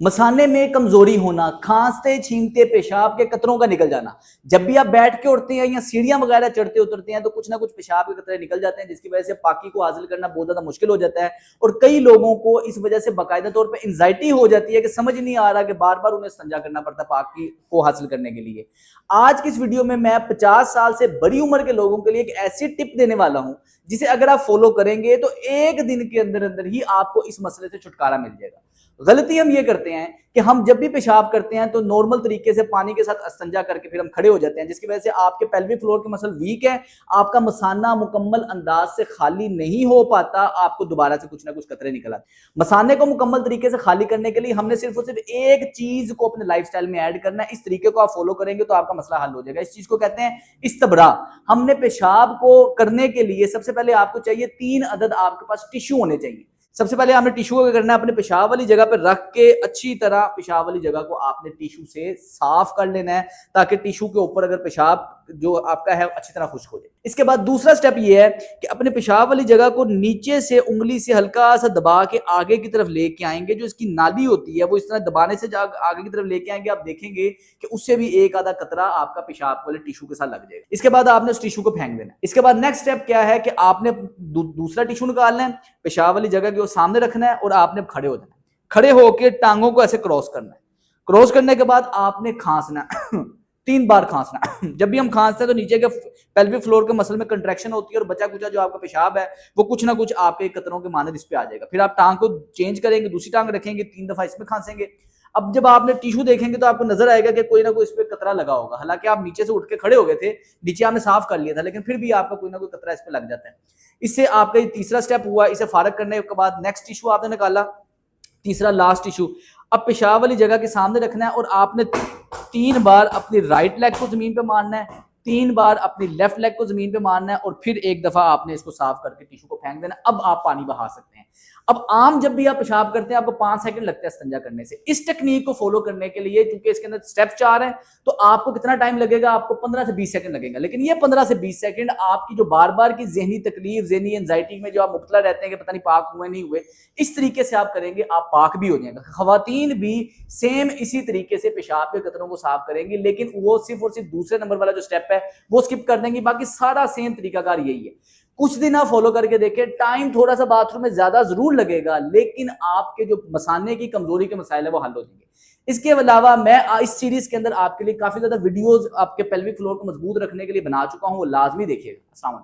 मसाने में कमजोरी होना, खांसते छींकते पेशाब के कतरों का निकल जाना। जब भी आप बैठ के उठते हैं या सीढ़ियां वगैरह चढ़ते उतरते हैं तो कुछ ना कुछ पेशाब के कतरे निकल जाते हैं, जिसकी वजह से पाकी को हासिल करना बहुत ज्यादा मुश्किल हो जाता है। और कई लोगों को इस वजह से बाकायदा तौर पर एंजाइटी हो जाती है कि समझ नहीं आ रहा कि बार बार उन्हें इस्तिंजा करना पड़ता है पाकी को हासिल करने के लिए। आज की इस वीडियो में मैं 50 साल से बड़ी उम्र के लोगों के लिए एक ऐसी टिप देने वाला हूं जिसे अगर आप फॉलो करेंगे तो एक दिन के अंदर अंदर ही आपको इस मसले से छुटकारा मिल जाएगा। गलती हम ये करते हैं कि हम जब भी पेशाब करते हैं तो नॉर्मल तरीके से पानी के साथ इस्तिंजा करके फिर हम खड़े हो जाते हैं, जिसकी वजह से आपके पेल्विक फ्लोर के मसल वीक है, आपका मसाना मुकम्मल अंदाज से खाली नहीं हो पाता, आपको दोबारा से कुछ ना कुछ कतरे निकल आते। मसाने को मुकम्मल तरीके से खाली करने के लिए हमने सिर्फ और सिर्फ एक चीज को अपने लाइफस्टाइल में ऐड करना है। इस तरीके को आप फॉलो करेंगे तो आपका मसला हल हो जाएगा। इस चीज को कहते हैं इस्तबरा। हमने पेशाब को करने के लिए सबसे पहले आपको चाहिए 3 अदद आपके पास टिश्यू होने चाहिए। सबसे पहले आपने टिश्यू को करना है अपने पेशाब वाली जगह पर रख के अच्छी तरह पेशाब वाली जगह को आपने टिश्यू से साफ कर लेना है, ताकि टिश्यू के ऊपर अगर पेशाब जो आपका है अच्छी तरह खुश्क हो जाए। इसके बाद दूसरा स्टेप ये है कि अपने पेशाब वाली जगह को नीचे से उंगली से हल्का सा दबा के आगे की तरफ लेके आएंगे। जो इसकी नाली होती है वो इस तरह दबाने से आगे की तरफ लेके आएंगे, आप देखेंगे कि उससे भी एक आधा कतरा आपका पेशाब वाले टिश्यू के साथ लग जाएगा। इसके बाद आपने उस टिश्यू को फेंक देना है। इसके बाद नेक्स्ट स्टेप क्या है कि आपने दूसरा टिश्यू निकालना है, पेशाब वाली जगह को सामने रखना है और आपने खड़े हो जाना है। खड़े होकर टांगों को ऐसे क्रॉस करना है। क्रॉस करने के बाद आपने खांसना 3 बार खांसना। जब भी हम खांसते हैं तो नीचे के पेल्विक फ्लोर के मसल में कंट्रैक्शन होती है और बचा कुचा जो आपका पेशाब है वो कुछ ना कुछ आपके कतरों के मानद इस पे आ जाएगा। फिर आप टांग को चेंज करेंगे, दूसरी टांग रखेंगे, 3 दफा इसमें खांसेंगे। अब जब आपने टिश्यू देखेंगे तो आपको नजर आएगा कि कोई ना कोई इस पे कतरा लगा होगा। हालांकि आप नीचे से उठ के खड़े हो गए थे, नीचे आपने साफ कर लिया था, लेकिन फिर भी आपका कोई ना कोई कतरा इस पे लग जाता है। इससे आपका ये तीसरा स्टेप हुआ। इसे फारग करने के बाद नेक्स्ट टिश्यू आपने निकाला, तीसरा लास्ट टिश्यू अब पेशाब वाली जगह के सामने रखना है और आपने 3 बार अपनी राइट लेग को जमीन पे मारना है, 3 बार अपनी लेफ्ट लेग को जमीन पे मारना है और फिर एक दफा आपने इसको साफ करके टिश्यू को फेंक देना। अब आप पानी बहा सकते हैं। अब आम जब भी आप पेशाब करते हैं आपको 5 सेकंड लगता है इस्तिंजा करने से। इस टेक्निक को फॉलो करने के लिए, क्योंकि इसके अंदर स्टेप 4 है, तो आपको कितना टाइम लगेगा? आपको 15 से 20 सेकंड लगेगा। लेकिन ये 15 से 20 सेकंड आपकी जो बार बार की जहनी तकलीफ, जहनी एंजाइटी में जो आप मुब्तला रहते हैं कि पता नहीं पाक हुए नहीं हुए, इस तरीके से आप करेंगे आप पाक भी हो जाएगा। खवातीन भी सेम इसी तरीके से पेशाब के कतरों को साफ करेंगी, लेकिन वो सिर्फ और सिर्फ दूसरे नंबर वाला जो स्टेप है वो स्किप कर देंगी। बाकी सारा सेम तरीकाकार यही है। कुछ दिन आप फॉलो करके देखें, टाइम थोड़ा सा बाथरूम में ज्यादा जरूर लगेगा, लेकिन आपके जो मसाने की कमजोरी के मसाइल है वो हल हो जाएंगे। इसके अलावा मैं इस सीरीज के अंदर आपके लिए काफी ज्यादा वीडियोस आपके पेल्विक फ्लोर को मजबूत रखने के लिए बना चुका हूं, वो लाजमी देखिएगा। अस्सलाम वालेकुम।